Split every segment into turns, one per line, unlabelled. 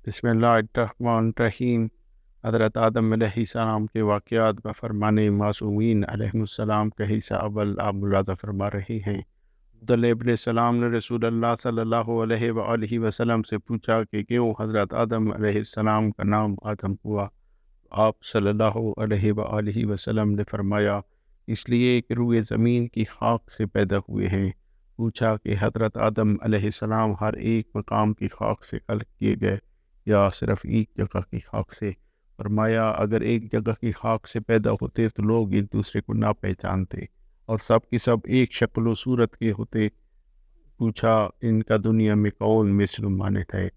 بسم اللہ الرحمن الرحیم۔ حضرت آدم علیہ السلام کے واقعات بفرمان معصومین علیہ السلام کا حصہ اول آپ ملاحظہ فرما رہے ہیں۔ عبداللہ ابن السلام نے رسول اللہ صلی اللہ علیہ وآلہ وسلم سے پوچھا کہ کیوں حضرت آدم علیہ السلام کا نام آدم ہوا؟ آپ صلی اللہ علیہ وآلہ وسلم نے فرمایا اس لیے کہ روئے زمین کی خاک سے پیدا ہوئے ہیں۔ پوچھا کہ حضرت آدم علیہ السلام ہر ایک مقام کی خاک سے خلق کیے گئے یا صرف ایک جگہ کی خاک سے؟ فرمایا اگر ایک جگہ کی خاک سے پیدا ہوتے تو لوگ ایک دوسرے کو نہ پہچانتے اور سب کی سب ایک شکل و صورت کے ہوتے۔ پوچھا ان کا دنیا میں کون مثل مانت ہے؟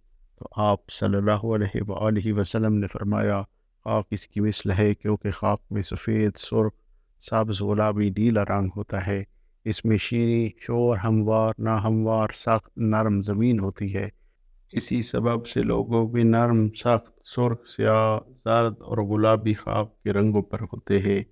تو آپ صلی اللہ علیہ وآلہ وسلم نے فرمایا خاک اس کی مثل ہے، کیونکہ خاک میں سفید، سرخ، سبز، گلابی، نیلا رنگ ہوتا ہے۔ اس میں شیریں، شور، ہموار، ناہموار، سخت، نرم زمین ہوتی ہے۔ اسی سبب سے لوگوں بھی نرم، سخت، سرخ، سیاہ، زرد اور گلابی خاک کے رنگوں پر ہوتے ہیں۔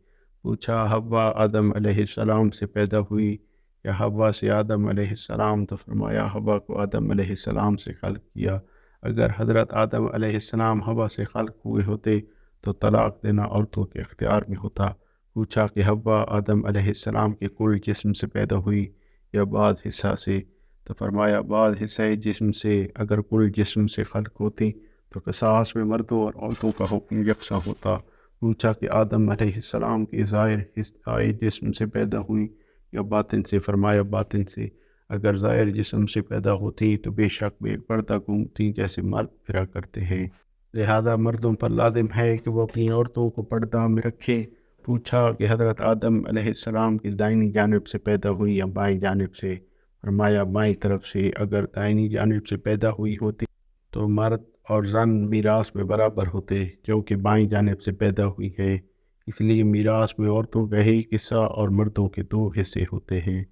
پوچھا حوا آدم علیہ السلام سے پیدا ہوئی یا حوا سے آدم علیہ السلام؟ تو فرمایا حوا کو آدم علیہ السلام سے خلق کیا۔ اگر حضرت آدم علیہ السلام حوا سے خلق ہوئے ہوتے تو طلاق دینا عورتوں کے اختیار میں ہوتا۔ پوچھا کہ حوا آدم علیہ السلام کے کل جسم سے پیدا ہوئی یا بعض حصہ سے؟ تو فرمایا بعض حصہ جسم سے۔ اگر کل جسم سے خلق ہوتی تو قصاص میں مردوں اور عورتوں کا حکم یکساں ہوتا۔ پوچھا کہ آدم علیہ السلام کے ظاہر حصہ جسم سے پیدا ہوئی یا باطن سے؟ فرمایا باطن سے۔ اگر ظاہر جسم سے پیدا ہوتی تو بے شک وہ ایک پردہ گھومتی جیسے مرد پھرا کرتے ہیں، لہذا مردوں پر لازم ہے کہ وہ اپنی عورتوں کو پردہ میں رکھیں۔ پوچھا کہ حضرت آدم علیہ السلام کی دائنی جانب سے پیدا ہوئی یا بائیں جانب سے؟ فرمایا بائیں طرف سے۔ اگر دائنی جانب سے پیدا ہوئی ہوتی تو مرد اور زن میراث میں برابر ہوتے، کیونکہ بائیں جانب سے پیدا ہوئی ہے، اس لیے میراث میں عورتوں کا ایک حصہ اور مردوں کے دو حصے ہوتے ہیں،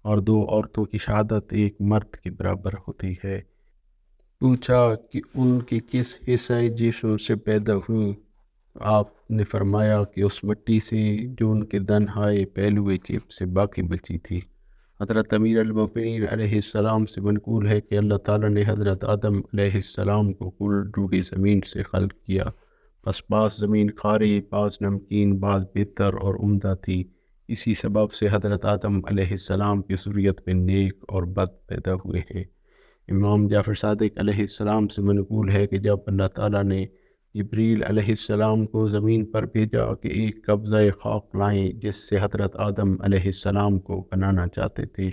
اور دو عورتوں کی شہادت ایک مرد کے برابر ہوتی ہے۔ پوچھا کہ ان کے کس حصہ جسم سے پیدا ہوئیں؟ آپ نے فرمایا کہ اس مٹی سے جو ان کے دنہائے پہلوئے جسم سے باقی بچی تھی۔ حضرت امیر المومنین علیہ السلام سے منقول ہے کہ اللہ تعالیٰ نے حضرت آدم علیہ السلام کو کل روئے زمین سے خلق کیا، پس بعض زمین کھاری، بعض نمکین، بعض بہتر اور عمدہ تھی۔ اسی سبب سے حضرت آدم علیہ السلام کی ذریت میں نیک اور بد پیدا ہوئے ہیں۔ امام جعفر صادق علیہ السلام سے منقول ہے کہ جب اللہ تعالیٰ نے جبریل علیہ السلام کو زمین پر بھیجا کہ ایک قبضہ خاک لائیں جس سے حضرت آدم علیہ السلام کو بنانا چاہتے تھے،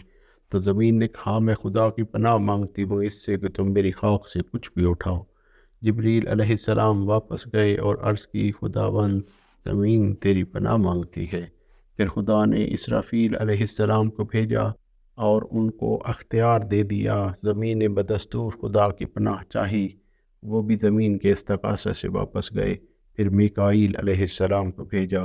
تو زمین نے کہا میں خدا کی پناہ مانگتی ہوں اس سے کہ تم میری خاک سے کچھ بھی اٹھاؤ۔ جبریل علیہ السلام واپس گئے اور عرض کی خداوند زمین تیری پناہ مانگتی ہے۔ پھر خدا نے اسرافیل علیہ السلام کو بھیجا اور ان کو اختیار دے دیا۔ زمین نے بدستور خدا کی پناہ چاہی، وہ بھی زمین کے استغاثہ سے واپس گئے۔ پھر میکائیل علیہ السلام کو بھیجا،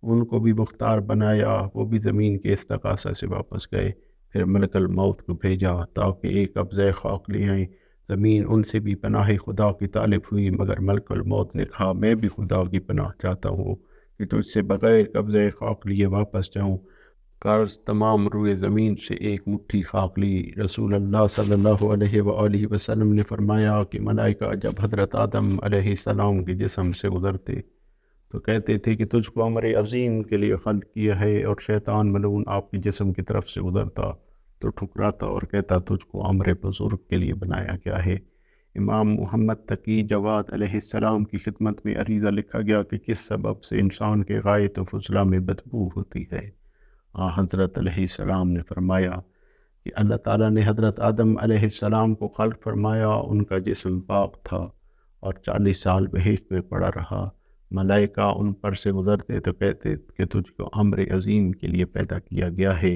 ان کو بھی مختار بنایا، وہ بھی زمین کے استغاثہ سے واپس گئے۔ پھر ملک الموت کو بھیجا تاکہ ایک قبضہ خاک لے آئیں۔ زمین ان سے بھی پناہ خدا کی طالب ہوئی، مگر ملک الموت نے کہا میں بھی خدا کی پناہ چاہتا ہوں کہ تجھ سے بغیر قبضہ خاک لیے واپس جاؤں۔ قرض تمام روئے زمین سے ایک مٹھی خاک لی۔ رسول اللہ صلی اللہ علیہ وآلہ وسلم نے فرمایا کہ ملائکہ جب حضرت آدم علیہ السلام کے جسم سے گزرتے تو کہتے تھے کہ تجھ کو امر عظیم کے لیے خلق کیا ہے، اور شیطان ملعون آپ کے جسم کی طرف سے گزرتا تو ٹھکراتا اور کہتا تجھ کو امر بزرگ کے لیے بنایا گیا ہے۔ امام محمد تقی جواد علیہ السلام کی خدمت میں عریضہ لکھا گیا کہ کس سبب سے انسان کے غائط و فضلہ میں بدبو ہوتی ہے؟ حضرت علیہ السلام نے فرمایا کہ اللہ تعالیٰ نے حضرت آدم علیہ السلام کو خلق فرمایا، ان کا جسم پاک تھا اور 40 سال بہشت میں پڑا رہا۔ ملائکہ ان پر سے گزرتے تو کہتے کہ تجھ کو امر عظیم کے لیے پیدا کیا گیا ہے،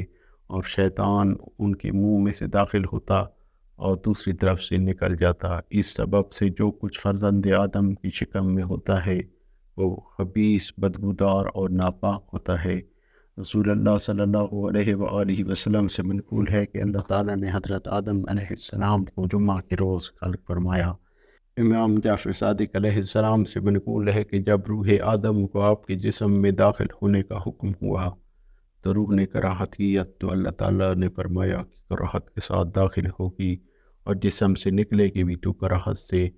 اور شیطان ان کے منہ میں سے داخل ہوتا اور دوسری طرف سے نکل جاتا۔ اس سبب سے جو کچھ فرزند آدم کی شکم میں ہوتا ہے وہ خبیث، بدبودار اور ناپاک ہوتا ہے۔ رسول اللہ صلی اللہ علیہ وآلہ وسلم سے منقول ہے کہ اللہ تعالیٰ نے حضرت آدم علیہ السلام کو جمعہ کے روز خلق فرمایا۔ امام جعفر صادق علیہ السلام سے منقول ہے کہ جب روح آدم کو آپ کے جسم میں داخل ہونے کا حکم ہوا تو روح نے کراہت کی، تو اللہ تعالیٰ نے فرمایا کہ کراہت کے ساتھ داخل ہوگی اور جسم سے نکلے گی بھی تو کراہت سے۔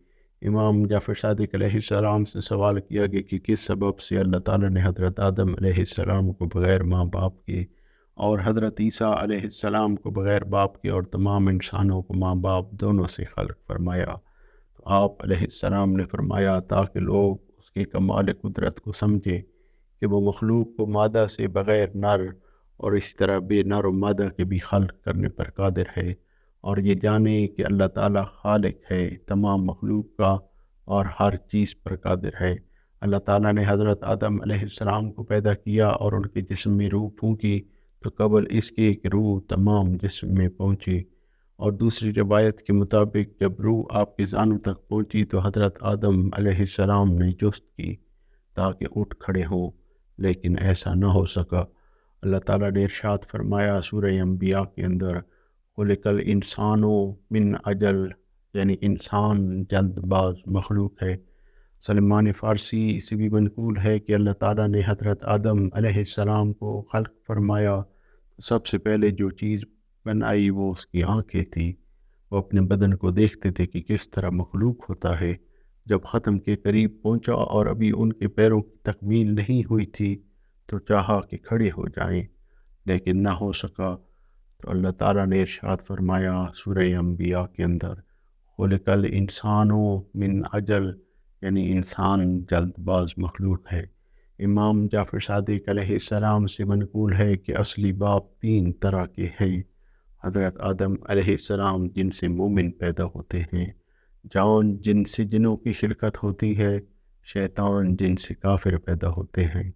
امام جعفر صادق علیہ السلام سے سوال کیا گیا کہ کس سبب سے اللہ تعالیٰ نے حضرت آدم علیہ السلام کو بغیر ماں باپ کے اور حضرت عیسیٰ علیہ السلام کو بغیر باپ کے اور تمام انسانوں کو ماں باپ دونوں سے خلق فرمایا؟ تو آپ علیہ السلام نے فرمایا تاکہ لوگ اس کے کمال قدرت کو سمجھیں کہ وہ مخلوق کو مادہ سے بغیر نر اور اسی طرح بے نر و مادہ کے بھی خلق کرنے پر قادر ہے، اور یہ جانیں کہ اللہ تعالیٰ خالق ہے تمام مخلوق کا اور ہر چیز پر قادر ہے۔ اللہ تعالیٰ نے حضرت آدم علیہ السلام کو پیدا کیا اور ان کے جسم میں روح پھونکی تو قبل اس کے کہ روح تمام جسم میں پہنچی، اور دوسری روایت کے مطابق جب روح آپ کے زانوں تک پہنچی تو حضرت آدم علیہ السلام نے جست کی تاکہ اٹھ کھڑے ہوں، لیکن ایسا نہ ہو سکا۔ اللہ تعالیٰ نے ارشاد فرمایا سورہ انبیاء کے اندر، خلق الانسان من عجل، یعنی انسان جلد باز مخلوق ہے۔ سلمان فارسی سے بھی منقول ہے کہ اللہ تعالیٰ نے حضرت آدم علیہ السلام کو خلق فرمایا، سب سے پہلے جو چیز بنائی وہ اس کی آنکھیں تھی۔ وہ اپنے بدن کو دیکھتے تھے کہ کس طرح مخلوق ہوتا ہے۔ جب ختم کے قریب پہنچا اور ابھی ان کے پیروں کی تکمیل نہیں ہوئی تھی تو چاہا کہ کھڑے ہو جائیں، لیکن نہ ہو سکا۔ تو اللہ تعالیٰ نے ارشاد فرمایا سورہ انبیاء کے اندر، خلق الانسان من عجل، یعنی انسان جلد باز مخلوق ہے۔ امام جعفر صادق علیہ السلام سے منقول ہے کہ اصلی باپ تین طرح کے ہیں: حضرت آدم علیہ السلام جن سے مومن پیدا ہوتے ہیں، جان جن سے جنوں کی خلقت ہوتی ہے، شیطان جن سے کافر پیدا ہوتے ہیں۔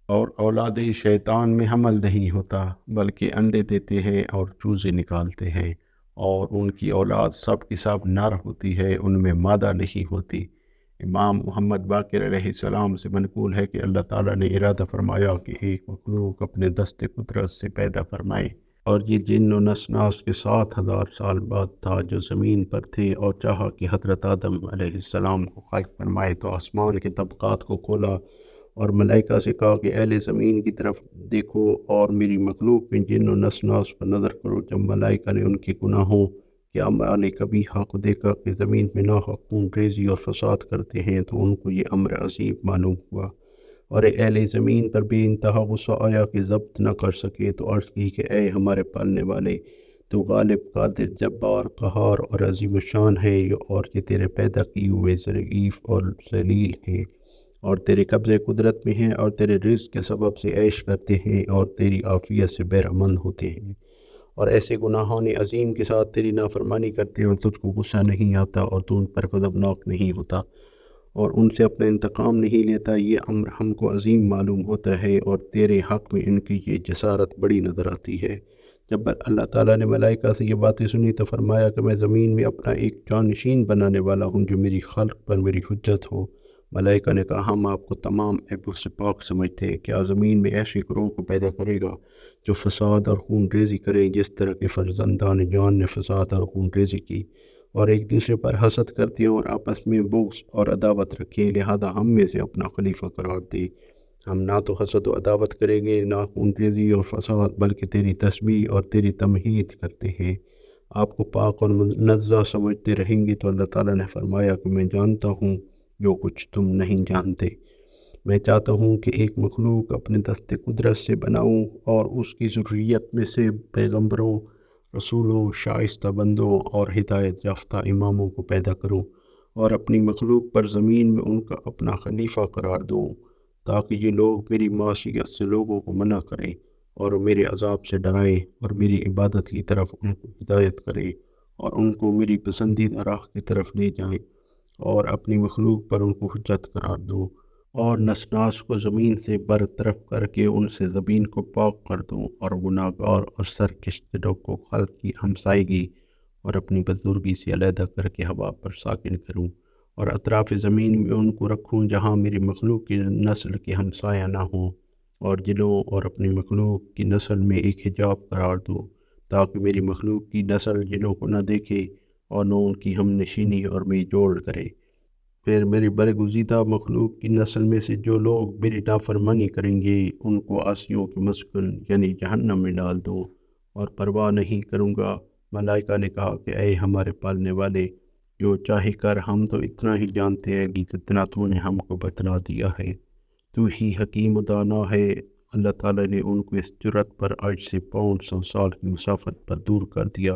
اور اولاد شیطان میں حمل نہیں ہوتا بلکہ انڈے دیتے ہیں اور چوزے نکالتے ہیں، اور ان کی اولاد سب کی سب نر ہوتی ہے، ان میں مادہ نہیں ہوتی۔ امام محمد باقر علیہ السلام سے منقول ہے کہ اللہ تعالیٰ نے ارادہ فرمایا کہ ایک مخلوق اپنے دست قدرت سے پیدا فرمائے، اور یہ جن و نسناس کے 7,000 سال بعد تھا جو زمین پر تھے، اور چاہا کہ حضرت آدم علیہ السلام کو خلق فرمائے تو آسمان کے طبقات کو کھولا اور ملائکہ سے کہا کہ اہل زمین کی طرف دیکھو اور میری مخلوق میں جن و نسناس پر نظر کرو۔ جب ملائکہ نے ان کے گناہوں کہ اعمال قبیحہ کو دیکھا کہ زمین میں ناحق خون ریزی اور فساد کرتے ہیں تو ان کو یہ امر عظیم معلوم ہوا، اور اہل زمین پر بے انتہا غصہ آیا کہ ضبط نہ کر سکے، تو عرض کی کہ اے ہمارے پالنے والے، تو غالب، قادر، جبار، قہار اور عظیم الشان ہے، اور یہ تیرے پیدا کیے ہوئے ضعیف اور ذلیل ہیں، اور تیرے قبضے قدرت میں ہیں، اور تیرے رزق کے سبب سے عیش کرتے ہیں اور تیری عافیت سے بہرمند ہوتے ہیں، اور ایسے گناہوں نے عظیم کے ساتھ تیری نافرمانی کرتے ہیں اور تجھ کو غصہ نہیں آتا اور تو ان پر غضبناک نہیں ہوتا اور ان سے اپنا انتقام نہیں لیتا۔ یہ امر ہم کو عظیم معلوم ہوتا ہے اور تیرے حق میں ان کی یہ جسارت بڑی نظر آتی ہے۔ جب اللہ تعالیٰ نے ملائکہ سے یہ باتیں سنی تو فرمایا کہ میں زمین میں اپنا ایک جانشین بنانے والا ہوں جو میری خلق پر میری حجت ہو۔ ملائکہ نے کہا ہم آپ کو تمام عیبوں سے پاک سمجھتے ہیں، کیا زمین میں ایسے گروہ کو پیدا کرے گا جو فساد اور خون ریزی کریں جس طرح کے فرزندان جان نے فساد اور خون ریزی کی اور ایک دوسرے پر حسد کرتے ہیں اور آپس میں بغض اور عداوت رکھیں، لہذا ہم میں سے اپنا خلیفہ قرار دے۔ ہم نہ تو حسد و عداوت کریں گے نہ خون ریزی اور فساد، بلکہ تیری تسبیح اور تیری تمہید کرتے ہیں، آپ کو پاک اور منزہ سمجھتے رہیں گے۔ تو اللہ تعالیٰ نے فرمایا کہ میں جانتا ہوں جو کچھ تم نہیں جانتے۔ میں چاہتا ہوں کہ ایک مخلوق اپنے دست قدرت سے بناؤں اور اس کی ذریت میں سے پیغمبروں، رسولوں، شائستہ بندوں اور ہدایت یافتہ اماموں کو پیدا کروں اور اپنی مخلوق پر زمین میں ان کا اپنا خلیفہ قرار دوں، تاکہ یہ لوگ میری معصیت سے لوگوں کو منع کریں اور میرے عذاب سے ڈرائیں اور میری عبادت کی طرف ان کو ہدایت کریں اور ان کو میری پسندیدہ راہ کی طرف لے جائیں اور اپنی مخلوق پر ان کو حجت قرار دوں اور نسناس کو زمین سے برطرف کر کے ان سے زمین کو پاک کر دوں اور گناہگار اور سرکش دلوں کو خلق کی ہمسائیگی اور اپنی بزرگی سے علیحدہ کر کے ہوا پر ساکن کروں اور اطراف زمین میں ان کو رکھوں جہاں میری مخلوق کی نسل کے ہمسایہ نہ ہوں، اور جنوں اور اپنی مخلوق کی نسل میں ایک حجاب قرار دوں تاکہ میری مخلوق کی نسل جنوں کو نہ دیکھے اور نہ ان کی ہم نشینی اور میں جوڑ کرے۔ پھر میری برگزیدہ مخلوق کی نسل میں سے جو لوگ میری نافرمانی کریں گے ان کو عاصیوں کی مسکن یعنی جہنم میں ڈال دو اور پرواہ نہیں کروں گا۔ ملائکہ نے کہا کہ اے ہمارے پالنے والے، جو چاہے کر، ہم تو اتنا ہی جانتے ہیں کہ جتنا تو نے ہم کو بتلا دیا ہے، تو ہی حکیم و دانا ہے۔ اللہ تعالیٰ نے ان کو اس جرت پر آج سے 500 سال کی مسافت پر دور کر دیا،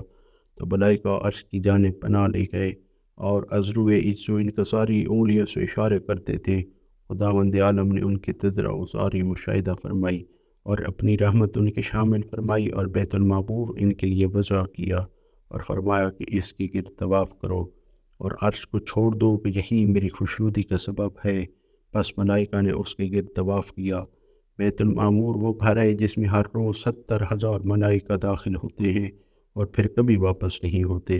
تو ملائکہ عرش کی جانب پناہ لے گئے، اور عزرو جو ان کا ساری انگلیوں سے اشارے کرتے تھے، خداوند عالم نے ان کی تذرہ و ساری مشاہدہ فرمائی، اور اپنی رحمت ان کے شامل فرمائی، اور بیت المعمور ان کے لیے وضع کیا، اور فرمایا کہ اس کی گرد طواف کرو، اور عرش کو چھوڑ دو کہ یہی میری خوشنودی کا سبب ہے۔ پس ملائکہ نے اس کے گرد طواف کیا۔ بیت المعمور وہ گھر ہے جس میں ہر روز 70,000 ملائکہ داخل ہوتے ہیں اور پھر کبھی واپس نہیں ہوتے۔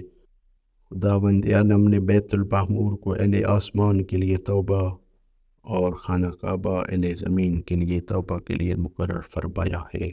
خداوند عالم نے بیت المعمور کو اہل آسمان کے لیے توبہ اور خانہ کعبہ اہل زمین کے لیے توبہ کے لیے مقرر فرمایا ہے۔